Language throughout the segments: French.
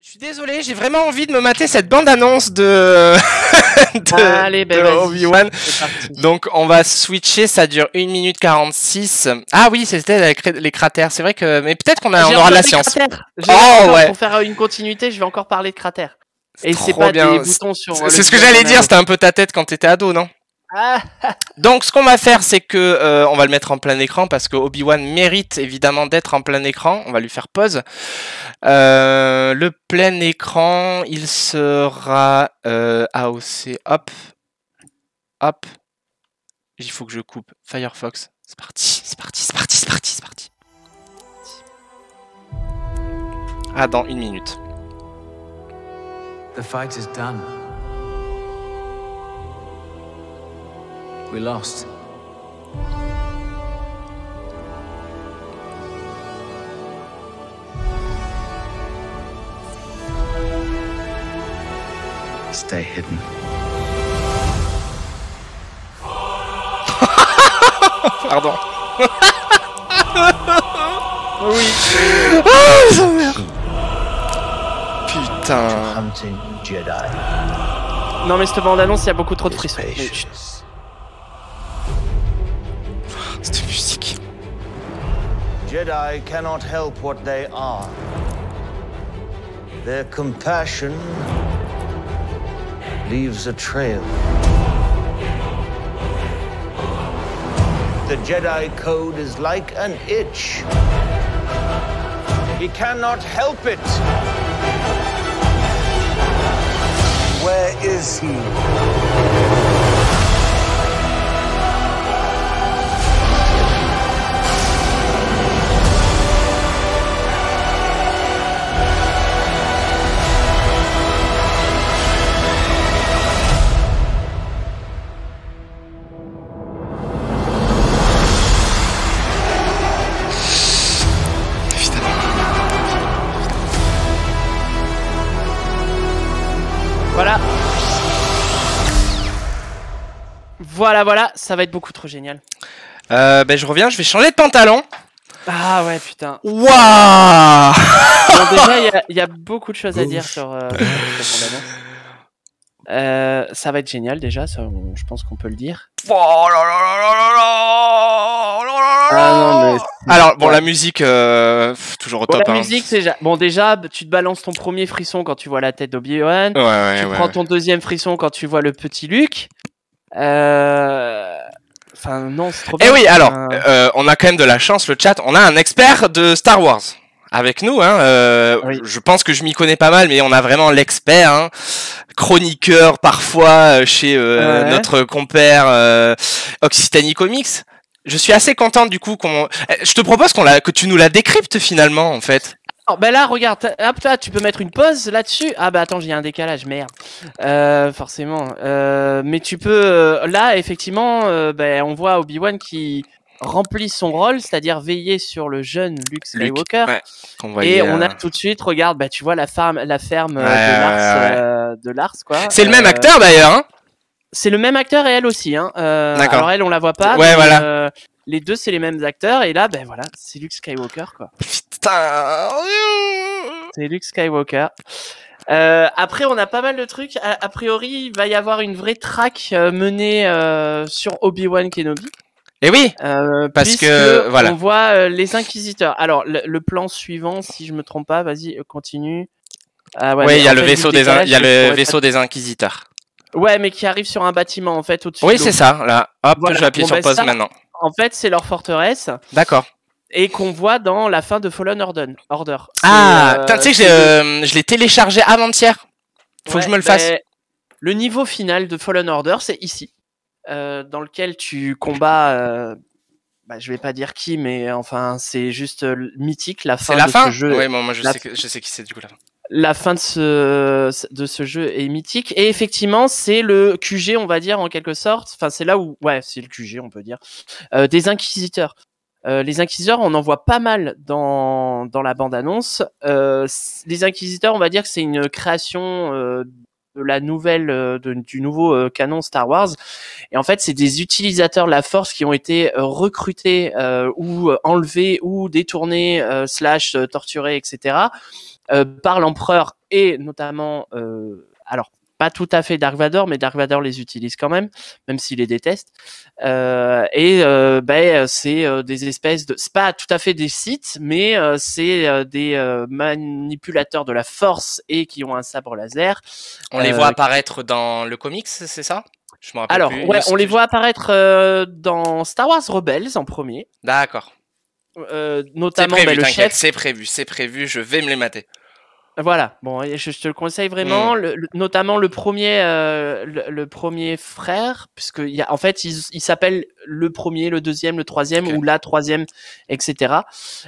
Je suis désolé, j'ai vraiment envie de me mater cette bande-annonce de, Allez, ben de vas-y, Obi-Wan. c'est parti. Donc on va switcher, ça dure 1 minute 46. Ah oui, c'était les cratères, c'est vrai que... Mais peut-être qu'on J'ai aura de la encore des science. cratères. Oh ouais. Pour faire une continuité, je vais encore parler de cratères. Et c'est Trop pas bien. des boutons sur... C'est ce que j'allais dire, c'était un peu ta tête quand t'étais ado, non? Ah, Donc ce qu'on va faire, c'est que on va le mettre en plein écran parce que Obi-Wan mérite évidemment d'être en plein écran. On va lui faire pause. Le plein écran, il sera AOC. Hop, hop. Il faut que je coupe Firefox. C'est parti, c'est parti, c'est parti, c'est parti, c'est parti. Ah, dans 1 minute. The fight is done. We lost. Stay hidden. Pardon. oui. Ah, sa mère. Putain. Hunting Jedi. Non mais cette bande-annonce, il y a beaucoup trop de frissons. Cette musique. Jedi cannot help what they are. Their compassion leaves a trail. The Jedi Code is like an itch. He cannot help it. Where is he? Voilà. Voilà, ça va être beaucoup trop génial. Ben je reviens, je vais changer de pantalon. Ah ouais, putain. Waouh. Bon, déjà, il y a beaucoup de choses à dire sur cette bande-annonce. Ça va être génial déjà, ça, je pense qu'on peut le dire. Oh là là là là là là. Ah non, mais alors bon, la musique toujours au bon, top. la hein. musique, c'est bon déjà, tu te balances ton premier frisson quand tu vois la tête d'Obi-Wan. Ouais, Tu prends ton deuxième frisson quand tu vois le petit Luke. Enfin non, c'est trop bien. Et oui, alors on a quand même de la chance, le chat. On a un expert de Star Wars avec nous. Hein. Oui. Je pense que je m'y connais pas mal, mais on a vraiment l'expert. Hein. Chroniqueur parfois chez notre compère Occitanie Comics. Je suis assez contente du coup qu'on. Je te propose que tu nous la décryptes finalement en fait. Oh, ben là, regarde, hop, là, tu peux mettre une pause là-dessus. Ah bah attends, j'ai un décalage, merde. Forcément. Mais tu peux. Là, effectivement, ben, on voit Obi-Wan qui remplit son rôle, c'est-à-dire veiller sur le jeune Luke Skywalker. Ouais, et on a tout de suite, regarde, bah tu vois la ferme de Lars, quoi. C'est le même acteur d'ailleurs. Hein. C'est le même acteur et elle aussi. Hein. D'accord. Alors elle, on la voit pas. Ouais, mais, voilà. Les deux, c'est les mêmes acteurs. Et là, ben voilà, c'est Luke Skywalker, quoi. Putain. C'est Luke Skywalker. Après, on a pas mal de trucs. A priori, il va y avoir une vraie track menée sur Obi-Wan Kenobi. Et oui, parce que voilà. On voit les Inquisiteurs. Alors, le plan suivant, si je me trompe pas, vas-y, continue. Ah, ouais, il y a le vaisseau des Inquisiteurs. Ouais, mais qui arrive sur un bâtiment en fait au-dessus. Oui, c'est ça. Là, hop, voilà. je vais appuyer sur pause maintenant. En fait, c'est leur forteresse. D'accord. Et qu'on voit dans la fin de Fallen Order. Ah, tu sais que je l'ai téléchargé avant-hier. Faut que je me le fasse. Le niveau final de Fallen Order, c'est ici, dans lequel tu combats. Je vais pas dire qui, mais enfin, c'est juste mythique la fin. C'est la fin. Ce jeu. Oui, moi je sais qui c'est du coup la fin. La fin de ce jeu est mythique et effectivement c'est le QG, on va dire en quelque sorte. Enfin c'est là où c'est le QG, on peut dire, des Inquisiteurs. Les Inquisiteurs, on en voit pas mal dans la bande annonce. Les Inquisiteurs, on va dire que c'est une création de la nouvelle du nouveau canon Star Wars Et en fait, c'est des utilisateurs de la Force qui ont été recrutés ou enlevés ou détournés slash torturés, etc. Par l'empereur et notamment, alors pas tout à fait Dark Vador, mais Dark Vador les utilise quand même s'il les déteste. C'est des espèces de, c'est pas tout à fait des Sith, mais c'est des manipulateurs de la Force et qui ont un sabre laser. On les voit apparaître dans le comics, c'est ça? Je me rappelle Alors, plus. ouais, on les voit apparaître dans Star Wars Rebels en premier. D'accord. Notamment c'est prévu, le chef. C'est prévu, je vais me les mater. Voilà, bon, je te le conseille vraiment, notamment le premier, le premier frère, puisque en fait, il s'appelle le premier, le deuxième, le troisième ou la troisième, etc.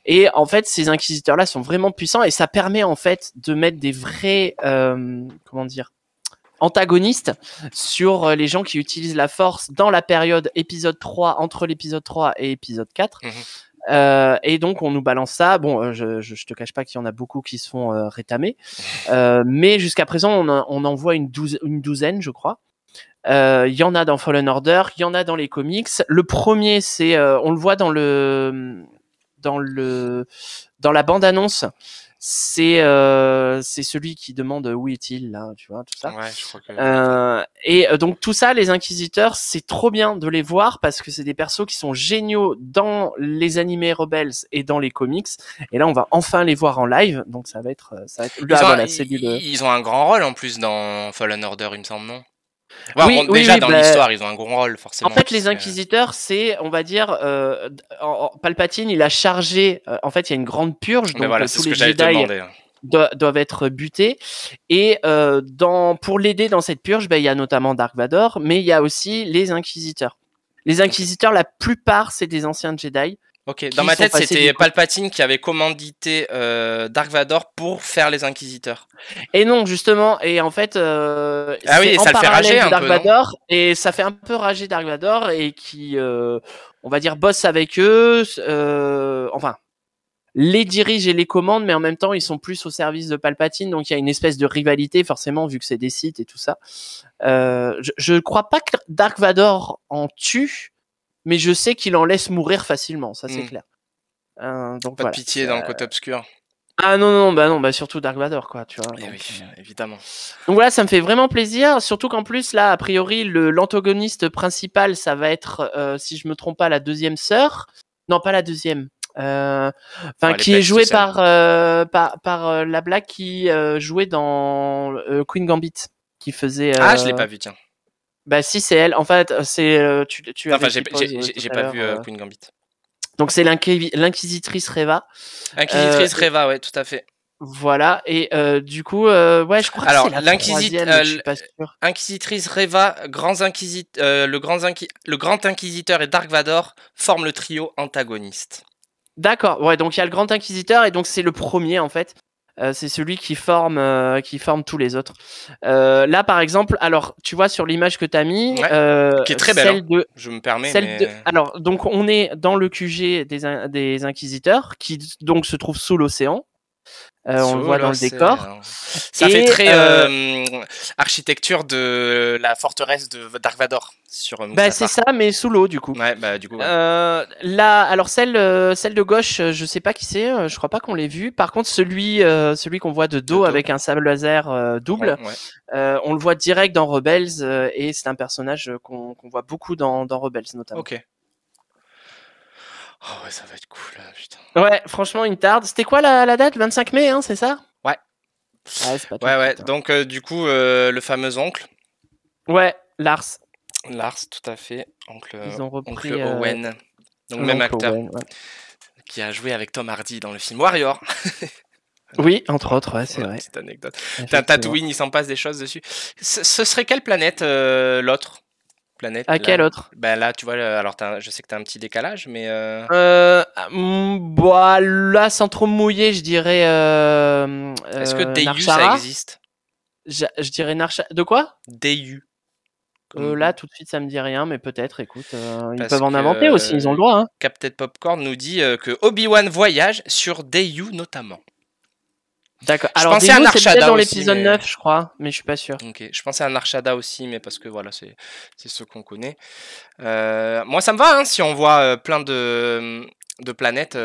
Et en fait, ces inquisiteurs-là sont vraiment puissants et ça permet en fait de mettre des vrais, antagonistes sur les gens qui utilisent la Force dans la période épisode 3, entre l'épisode 3 et épisode 4. Et donc on nous balance ça. Bon, je te cache pas qu'il y en a beaucoup qui se font rétamer, mais jusqu'à présent on en voit une douzaine, je crois. Il y en a dans Fallen Order, il y en a dans les comics. Le premier, c'est on le voit dans la bande-annonce. C'est celui qui demande où est-il là, tu vois, tout ça. Ouais, je crois que... Et donc tout ça, les Inquisiteurs, c'est trop bien de les voir parce que c'est des persos qui sont géniaux dans les animés Rebels et dans les comics. Et là, on va enfin les voir en live, donc ça va être ils ont un grand rôle en plus dans Fallen Order, il me semble, non? Déjà dans l'histoire, ils ont un gros rôle forcément. En fait, les Inquisiteurs, c'est, on va dire, Palpatine, il a chargé. En fait, il y a une grande purge, donc voilà, tous les Jedi doivent être butés. Et pour l'aider dans cette purge, il y a notamment Dark Vador, mais il y a aussi les Inquisiteurs. Les Inquisiteurs, la plupart, c'est des anciens Jedi. Ok, dans ma tête, c'était Palpatine qui avait commandité Dark Vador pour faire les Inquisiteurs. Et non, justement, et en fait, ça le fait rager un Dark peu, Vador, et ça fait un peu rager Dark Vador, et qui, on va dire, bosse avec eux, les dirige et les commande, mais en même temps, ils sont plus au service de Palpatine, donc il y a une espèce de rivalité, forcément, vu que c'est des Sith et tout ça. Je crois pas que Dark Vador en tue, mais je sais qu'il en laisse mourir facilement, ça c'est clair. Donc, pas de pitié dans le côté obscur. Ah non, surtout Dark Vador, quoi, tu vois. Oui, évidemment. Donc voilà, ça me fait vraiment plaisir, surtout qu'en plus, là, a priori, l'antagoniste principal, ça va être, si je me trompe pas, la deuxième sœur. Non, pas la deuxième. Qui est jouée par la blague qui jouait dans Queen Gambit, qui faisait... je l'ai pas vu, tiens. Bah si, c'est elle. En fait, c'est enfin, j'ai pas vu Queen Gambit. Donc c'est l'inquisitrice Reva. Inquisitrice Reva, ouais, tout à fait. Voilà, et du coup, ouais, je crois que c'est la troisième, je suis pas sûr. Inquisitrice Reva, le Grand Inquisiteur et Dark Vador forment le trio antagoniste. D'accord, ouais, donc il y a le Grand Inquisiteur, et donc c'est le premier, en fait. C'est celui qui forme tous les autres. Là, par exemple, alors tu vois sur l'image que tu as mis, qui est très belle. Je me permets. Alors, donc on est dans le QG des Inquisiteurs, qui donc se trouve sous l'océan. On le voit dans le décor. Ça fait très architecture de la forteresse de Dark Vador sur Mustafar. C'est ça, mais sous l'eau du coup. Ouais, du coup. Ouais. Là, alors celle de gauche, je sais pas qui c'est. Je crois pas qu'on l'ait vu. Par contre, celui qu'on voit de dos avec un sable laser double, on le voit direct dans Rebels et c'est un personnage qu'on voit beaucoup dans Rebels notamment. Ok. Oh ouais, ça va être cool, putain. Ouais, franchement, une tarde. C'était quoi la date? 25 mai, hein, c'est ça? Ouais. C'est pas tout. Ouais. Donc, du coup, le fameux oncle. Ouais, Lars, tout à fait. Ils ont repris oncle Owen. Donc, même acteur. Owen, ouais. Qui a joué avec Tom Hardy dans le film Warrior. Oui, entre autres, ouais, c'est vrai. Petite anecdote. T'as Tatooine, il s'en passe des choses dessus. Ce serait quelle planète, l'autre? Quelle autre? Là, tu vois, alors je sais que t'as un petit décalage, mais... Là, sans trop mouiller, je dirais... Est-ce que Dayu, ça existe? Je dirais Narshara. De quoi? Dayu. Là, tout de suite, ça me dit rien, mais peut-être, écoute, ils peuvent en inventer aussi, ils ont le droit. Hein. Captain Popcorn nous dit que Obi-Wan voyage sur Dayu notamment. D'accord. Je Alors, pensais à Dino, c'est peut-être Narshada dans aussi, l'épisode mais- 9, je crois, mais je suis pas sûr. Ok, je pensais à Narshada aussi, mais parce que voilà, c'est ce qu'on connaît. Moi, ça me va hein, si on voit plein de planètes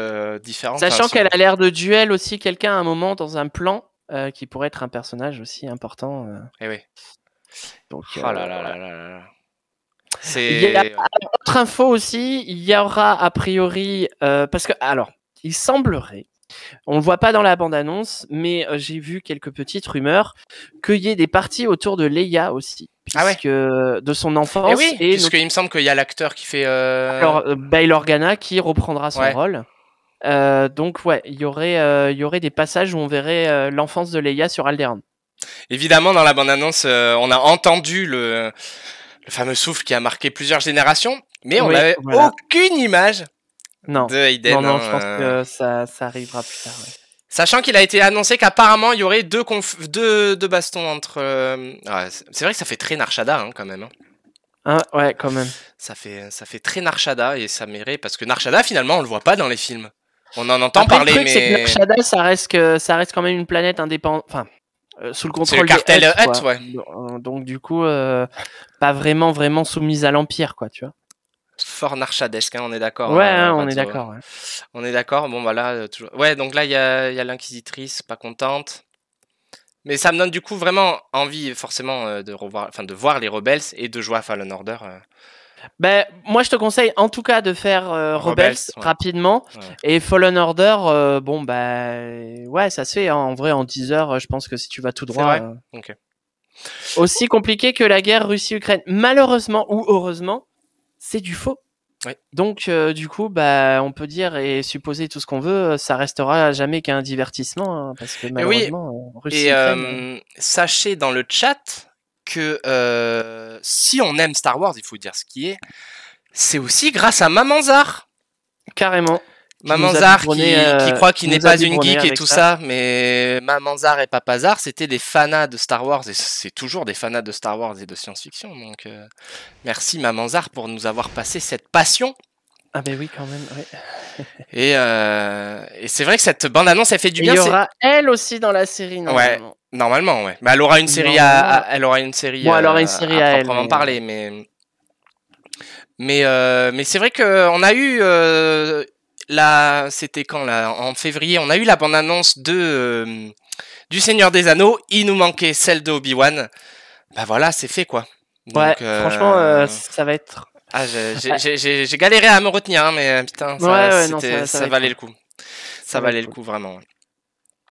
différentes. Sachant Enfin, qu'elle a l'air de duel aussi quelqu'un à un moment dans un plan qui pourrait être un personnage aussi important. Eh oui. Donc, Oh là là là là là là. Il y a C'est. autre info aussi, il y aura a priori, parce que, alors, il semblerait, on le voit pas dans la bande-annonce, mais j'ai vu quelques petites rumeurs, qu'il y ait des parties autour de Leia aussi, Ah ouais. puisque de son enfance, Eh oui, et puisqu'il me semble qu'il y a l'acteur qui fait. alors, Bail Organa qui reprendra son Ouais. rôle. Donc ouais, il y aurait des passages où on verrait l'enfance de Leia sur Alderaan. Évidemment, dans la bande-annonce, on a entendu le fameux souffle qui a marqué plusieurs générations, mais on Oui, n'avait voilà. aucune image Non, de Hayden. non, hein, je pense que ça arrivera plus tard. Ouais. Sachant qu'il a été annoncé qu'apparemment il y aurait deux bastons entre. Ouais, c'est vrai que ça fait très Narshada hein, quand même. Hein. Hein, ouais, quand même. Ça fait très Narshada et ça m'irait parce que Narshada finalement on le voit pas dans les films. On en entend Après, parler, le truc, c'est que mais Narshada, ça reste quand même une planète indépendante. Enfin, sous le c'est le contrôle cartel des Hutt, Hutt, quoi. ouais. Donc du coup, pas vraiment soumise à l'Empire, quoi, tu vois. Fort Narshadesque, hein, on est d'accord. Ouais, hein, on est Razzo. d'accord. Ouais. On est d'accord. Bon voilà, toujours. Ouais, donc là il y a l'inquisitrice, pas contente. Mais ça me donne du coup vraiment envie, forcément, de voir les Rebels et de jouer à Fallen Order. Ben, moi, je te conseille en tout cas de faire Rebels ouais. rapidement. Ouais. Et Fallen Order, bon, bah, ouais, ça se fait. Hein. En vrai, en 10 heures, je pense que si tu vas tout droit. vrai Ok. Aussi compliqué que la guerre Russie-Ukraine. Malheureusement ou heureusement, c'est du faux. Oui. Donc, du coup, bah, on peut dire et supposer tout ce qu'on veut, ça restera jamais qu'un divertissement. Hein, parce que malheureusement, Russie-Ukraine. Sachez dans le chat que si on aime Star Wars, il faut dire ce qui est, c'est aussi grâce à Mamanzar. Carrément. Mamanzar qui croit qu'il n'est pas une geek et tout ça. Mais Mamanzar et Papazar, c'était des fanas de Star Wars et c'est toujours des fanas de Star Wars et de science-fiction. Donc merci Mamanzar pour nous avoir passé cette passion. Ah ben oui, quand même. Ouais. Et c'est vrai que cette bande-annonce, elle fait du bien. Il y aura elle aussi dans la série, normalement. Ouais, normalement, ouais. Bah, elle aura une série elle aura une série, bon, elle aura une série à proprement elle, parler, mais c'est vrai que on a eu c'était quand là, en février, on a eu la bande-annonce du Seigneur des Anneaux. Il nous manquait celle de Obi-Wan. Bah voilà, c'est fait quoi. Donc, ouais, franchement, ça va être. Ah, j'ai galéré à me retenir, hein, mais putain, ça valait le coup. Ça valait le coup, vraiment.